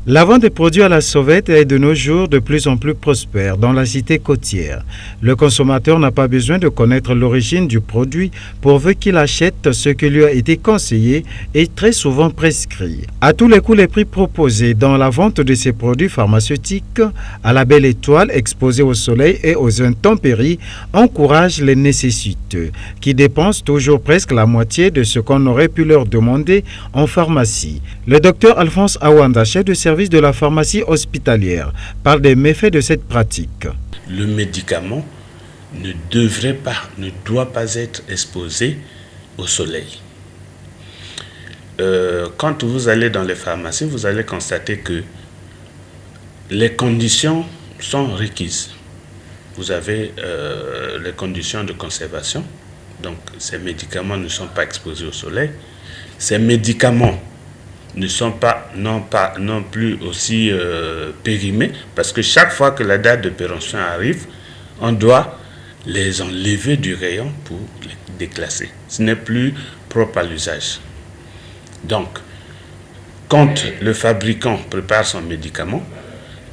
La vente des produits à la sauvette est de nos jours de plus en plus prospère dans la cité côtière. Le consommateur n'a pas besoin de connaître l'origine du produit pourvu qu'il achète ce qui lui a été conseillé et très souvent prescrit. À tous les coups, les prix proposés dans la vente de ces produits pharmaceutiques à la belle étoile exposée au soleil et aux intempéries encouragent les nécessiteux qui dépensent toujours presque la moitié de ce qu'on aurait pu leur demander en pharmacie. Le docteur Alphonse Awanda, chef de service de la pharmacie hospitalière, parle des méfaits de cette pratique. Le médicament ne doit pas être exposé au soleil. Quand vous allez dans les pharmacies, vous allez constater que les conditions sont requises. Vous avez les conditions de conservation, donc ces médicaments ne sont pas exposés au soleil. Ces médicaments ne sont pas non plus aussi périmés, parce que chaque fois que la date de péremption arrive, on doit les enlever du rayon pour les déclasser. Ce n'est plus propre à l'usage. Donc, quand le fabricant prépare son médicament,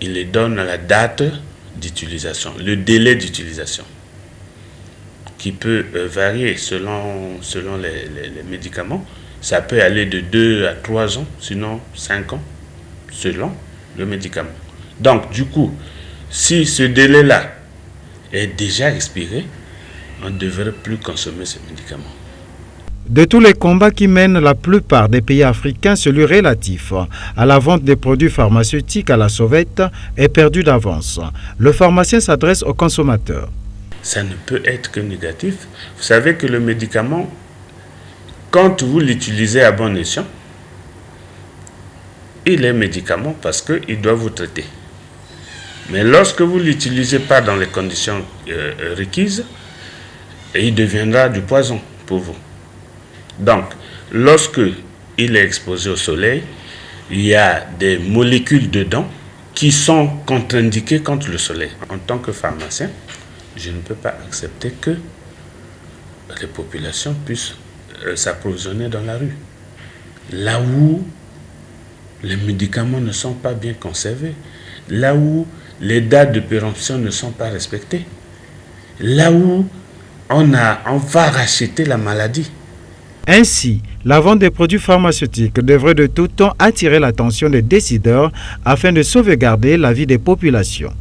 il les donne à la date d'utilisation, le délai d'utilisation, qui peut varier selon les médicaments. Ça peut aller de 2 à 3 ans, sinon 5 ans, selon le médicament. Donc, du coup, si ce délai-là est déjà expiré, on ne devrait plus consommer ce médicament. De tous les combats qui mènent la plupart des pays africains, celui relatif à la vente des produits pharmaceutiques à la sauvette est perdu d'avance. Le pharmacien s'adresse aux consommateurs. Ça ne peut être que négatif. Vous savez que le médicament, quand vous l'utilisez à bon escient, il est médicament parce qu'il doit vous traiter. Mais lorsque vous ne l'utilisez pas dans les conditions requises, il deviendra du poison pour vous. Donc, lorsque il est exposé au soleil, il y a des molécules dedans qui sont contre-indiquées contre le soleil. En tant que pharmacien, je ne peux pas accepter que les populations puissent s'approvisionner dans la rue. Là où les médicaments ne sont pas bien conservés, là où les dates de péremption ne sont pas respectées, là où on va racheter la maladie. Ainsi, la vente des produits pharmaceutiques devrait de tout temps attirer l'attention des décideurs afin de sauvegarder la vie des populations.